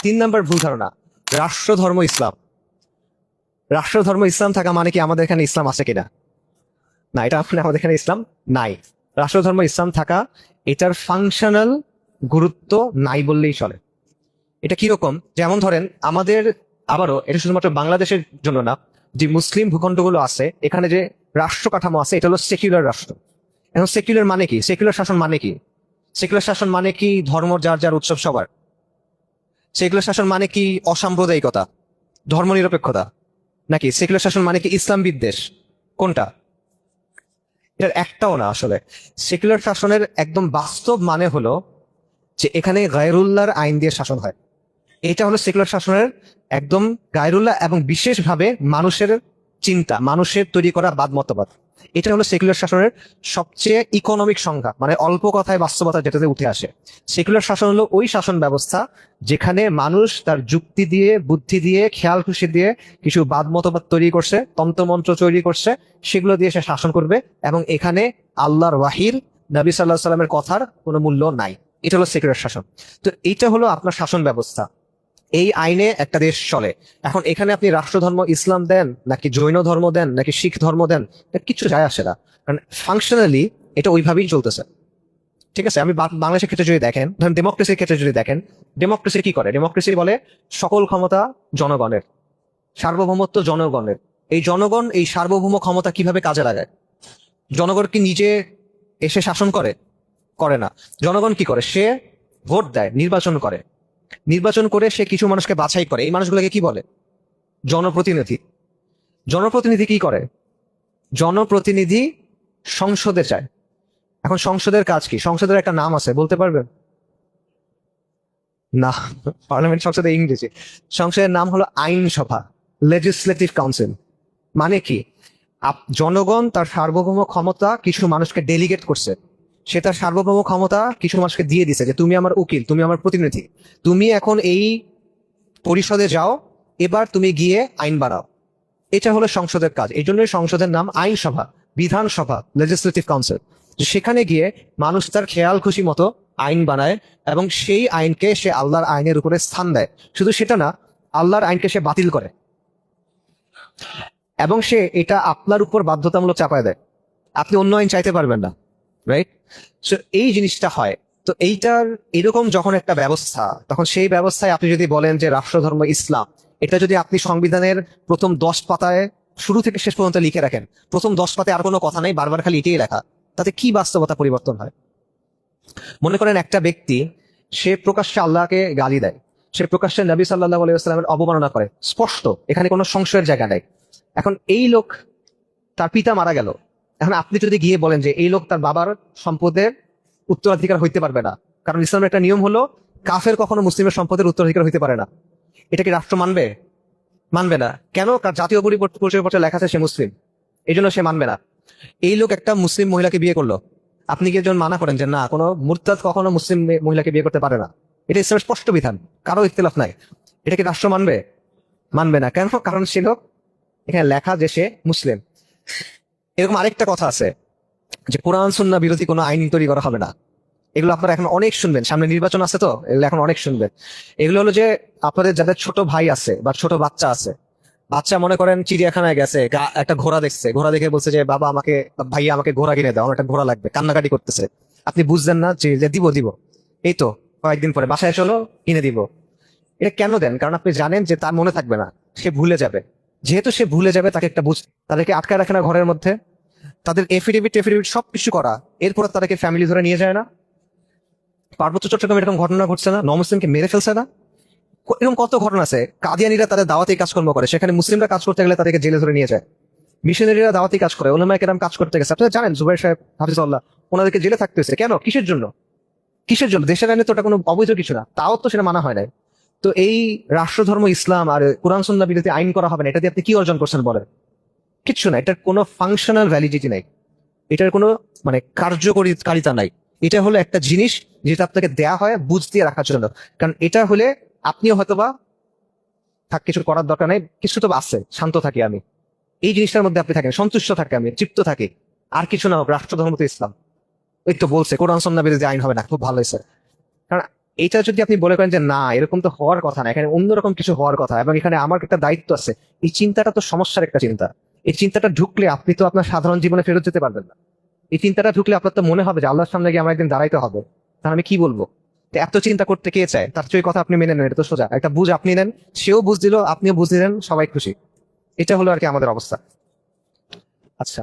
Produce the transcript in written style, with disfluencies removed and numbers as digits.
3 number ভুল ধারণা, রাষ্ট্রধর্ম ইসলাম। রাষ্ট্রধর্ম ইসলাম থাকা মানে কি আমাদের এখানে ইসলাম আছে কিনা? না, এটা মানে আমাদের এখানে ইসলাম নাই। রাষ্ট্রধর্ম ইসলাম থাকা, এটার ফাংশনাল গুরুত্ব নাই বললেই চলে। এটা কিরকম, যেমন ধরেন আমাদের, আবারও এটা শুধুমাত্র বাংলাদেশের জন্য না, যে মুসলিম ভূখণ্ডগুলো আছে এখানে যে রাষ্ট্র কাঠামো আছে এটা হলো সেকুলার রাষ্ট্র। এখন সেকুলার মানে কি? সেকুলার শাসন মানে কি? সেকুলার শাসন মানে কি ধর্ম যার যার উৎসব সবার। সেকুলার শাসন মানে কি অসাম্প্রদায়িকতা, ধর্মনিরপেক্ষতা, নাকি সেকুলার শাসন মানে কি ইসলাম বিদ্বেষ? কোনটা? এটার একটাও না আসলে। সেকুলার শাসনের একদম বাস্তব মানে হলো যে এখানে গায়রুল্লাহর আইন দিয়ে শাসন হয়। এটা হলো সেকুলার শাসনের একদম গায়রুল্লাহ, এবং বিশেষভাবে মানুষের চিন্তা, মানুষের তৈরি করা বাদ মতবাদ। এটা হলো সেকুলার শাসনের সবচেয়ে ইকোনমিক সংজ্ঞা, মানে অল্প কথায় বাস্তবতা যেটাতে উঠে আসে। সেকুলার শাসন হলো ওই শাসন ব্যবস্থা যেখানে মানুষ তার যুক্তি দিয়ে, বুদ্ধি দিয়ে, খেয়াল খুশি দিয়ে কিছু বাদ মতবাদ তৈরি করছে, তন্ত্রমন্ত্র তৈরি করছে, সেগুলো দিয়ে সে শাসন করবে, এবং এখানে আল্লাহর ওয়াহির, নবী সাল্লাল্লাহু আলাইহি সাল্লামের কথার কোনো মূল্য নাই। এটা হলো সেকুলার শাসন। তো এইটা হলো আপনার শাসন ব্যবস্থা। এই আইনে একটা দেশ চলে। এখন এখানে আপনি রাষ্ট্রধর্ম ইসলাম দেন, নাকি জৈন ধর্ম দেন, নাকি শিখ ধর্ম দেন, এটা কিছু যায় আসে না, কারণ ফাংশনালি এটা ওইভাবেই চলতেছে। ঠিক আছে, আমি বাংলাদেশের ক্ষেত্রে যদি দেখেন, ধরেন ডেমোক্রেসির ক্ষেত্রে যদি দেখেন, ডেমোক্রেসি কি করে? ডেমোক্রেসি বলে সকল ক্ষমতা জনগণের, সার্বভৌমত্ব জনগণের। এই জনগণ এই সার্বভৌম ক্ষমতা কিভাবে কাজে লাগায়? জনগণ কি নিজে এসে শাসন করে? করে না। জনগণ কি করে? সে ভোট দেয়, নির্বাচন করে। নির্বাচন করে সে কিছু মানুষকে বাছাই করে। এই মানুষগুলোকে কি বলে? জনপ্রতিনিধি। জনপ্রতিনিধি কি করে? জনপ্রতিনিধি সংসদে যায়। এখন সংসদের কাজ কি? সংসদের একটা নাম আছে, বলতে পারবেন? না, পার্লামেন্ট সংসদে ইংরেজি। সংসদের নাম হলো আইনসভা, লেজিসলেটিভ কাউন্সিল। মানে কি? জনগণ তার সার্বভৌম ক্ষমতা কিছু মানুষকে ডেলিগেট করছে। সে তার সার্বভৌম ক্ষমতা কিছু মানুষকে দিয়ে দিছে যে তুমি আমার উকিল, তুমি আমার প্রতিনিধি, তুমি এখন এই পরিষদে যাও, এবার তুমি গিয়ে আইন বানাও। এটা হলো সংসদের কাজ। এই জন্যই সংসদের নাম আইনসভা, বিধানসভা, লেজিসলেটিভ কাউন্সিল। সেখানে গিয়ে মানুষ তার খেয়াল খুশি মতো আইন বানায়, এবং সেই আইনকে সে আল্লাহর আইনের উপরে স্থান দেয়। শুধু সেটা না, আল্লাহর আইনকে সে বাতিল করে, এবং সে এটা আপনার উপর বাধ্যতামূলক চাপায় দেয়। আপনি অন্য আইন চাইতে পারবেন না, রাইট? সো এই জিনিসটা হয়। তো এইটার এরকম যখন একটা ব্যবস্থা, তখন সেই ব্যবস্থায় আপনি যদি বলেন যে রাষ্ট্রধর্ম ইসলাম, এটা যদি আপনি সংবিধানের প্রথম 10 পাতায় শুরু থেকে শেষ পর্যন্ত লিখে রাখেন, প্রথম 10 পাতায় আর কোনো কথা নেই, বারবার খালি এটাই লেখা, তাতে কি বাস্তবতা পরিবর্তন হয়? মনে করেন একটা ব্যক্তি, সে প্রকাশ্যে আল্লাহকে গালি দেয়, সে প্রকাশ্যে নবী সাল্লাল্লাহু আলাইহি ওয়াসাল্লামের অবমাননা করে, স্পষ্ট, এখানে কোনো সংশয়ের জায়গা নেই। এখন এই লোক, তার পিতা মারা গেল। এখন আপনি যদি গিয়ে বলেন যে এই লোক তার বাবার সম্পদের উত্তরাধিকার হইতে পারবে না, কারণ ইসলামের একটা নিয়ম হলো কাফের কখনো মুসলিমের সম্পদের উত্তরাধিকার হইতে পারে না, এটা কি রাষ্ট্র মানবে? মানবে না। কেন? কারণ জাতীয় পরিচয়পত্রে লেখা আছে সে মুসলিম, এই জন্য সে মানবে না। এই লোক একটা মুসলিম মহিলাকে বিয়ে করলো, আপনি কি একজন মানা করেন যে না, কোনো মুরতাদ কখনো মুসলিম মহিলাকে বিয়ে করতে পারে না? এটা ইসলামের স্পষ্ট বিধান, কারো ইখতিলাফ নাই। এটা কি রাষ্ট্র মানবে? মানবে না। কেন? কারণ সে লোক, এখানে লেখা যে সে মুসলিম। এরকম আরেকটা কথা আছে যে কোরআন সুন্নাহ বিরোধী কোনো আইন তৈরি করা হবে না। এগুলো আপনারা এখন অনেক শুনবেন, সামনে নির্বাচন আছে, তো এগুলো এখন অনেক শুনবেন। এগুলো হলো যে আপনাদের যাদের ছোট ভাই আছে বা ছোট বাচ্চা আছে, বাচ্চা মনে করেন চিড়িয়াখানায় গেছে, একটা ঘোড়া দেখছে, ঘোড়া দেখে বলছে যে বাবা আমাকে, ভাইয়া আমাকে ঘোড়া কিনে দাও, আমার একটা ঘোড়া লাগবে, কান্নাকাটি করতেছে। আপনি বুঝলেন না যে দিব দিব, এই তো কয়েকদিন পরে বাসায় চলো কিনে দিব। এটা কেন দেন? কারণ আপনি জানেন যে তার মনে থাকবে না, সে ভুলে যাবে। যেহেতু সে ভুলে যাবে, তাকে একটা তাদেরকে আটকায় রাখে না ঘরের মধ্যে, তাদের এফিডেভিট সবকিছু করা, এরপর তাদেরকে ফ্যামিলি ধরে নিয়ে যায় না? পার্বত্য চট্টগ্রামে এরকম ঘটনা ঘটছে না? নমুসলিমকে মেরে ফেলছে না? এরকম কত ঘটনা আছে। কাদিয়ানিরা তাদের দাওয়াতি কাজকর্ম করে, সেখানে মুসলিমরা কাজ করতে গেলে তাদেরকে জেলে ধরে নিয়ে যায়। মিশনারিরা দাওয়াতি কাজ করে, ওলামায়ে কেরাম কাজ করতে গেছে, আপনারা জানেন জুবাইর সাহেব হাফিজাল্লাহ, ওনাদেরকে জেলে থাকতে হয়েছে। কেন? কিসের জন্য? কিসের জন্য? দেশের আইনে তো ওটা কোনো অবৈধ কিছু না, তাও তো সেটা মানা হয় নাই। তো এই রাষ্ট্রধর্ম ইসলাম আর কোরআন সুন্নাহ বিরোধী আইন করা হবে না, এটা দিয়ে আপনি কি অর্জন করছেন বলেন? কিচ্ছু না। এটার কোনো ফাংশনাল ভ্যালিডিটি নাই, এটার কোনো মানে কার্যকরিতা নাই। এটা হলো একটা জিনিস যেটা আপনাকে দেয়া হয় বুঝ দিয়ে রাখার জন্য। কারণ এটা হলে আপনিও হয়তোবা থাক, কিছু করার দরকার নাই, কিছু তো আছে, শান্ত থাকি আমি, এই জিনিসটার মধ্যে আপনি থাকেন, সন্তুষ্ট থাকে, আমি তৃপ্ত থাকি, আর কিছু না হোক, রাষ্ট্রধর্ম তো ইসলাম। এই তো বলছে কোরআন সুন্নাহ বিরোধী আইন হবে না, খুব ভালো হয়েছে। কারণ এইটা যদি আপনি বলে করেন যে না এরকম তো হওয়ার কথা না, এখানে অন্যরকম কিছু হওয়ার কথা এবং এখানে আমার একটা দায়িত্ব আছে, এই চিন্তাটা তো সমস্যার একটা চিন্তা। এই চিন্তাটা ঢুকলে আপনি তো আপনার সাধারণ জীবনে ফেরত যেতে পারবেন না। এই চিন্তাটা ঢুকলে আপনার তো মনে হবে যে আল্লাহর সামনে গিয়ে আমার একদিন দাঁড়াইতে হবে, তাহলে আমি কি বলবো? তো এত চিন্তা করতে কে চায়? তার চেয়ে কথা আপনি মেনে নেন, এটা তো সোজা একটা বুঝ আপনি নেন, সেও বুঝ দিল, আপনিও বুঝ দিলেন, সবাই খুশি। এটা হলো আর কি আমাদের অবস্থা। আচ্ছা।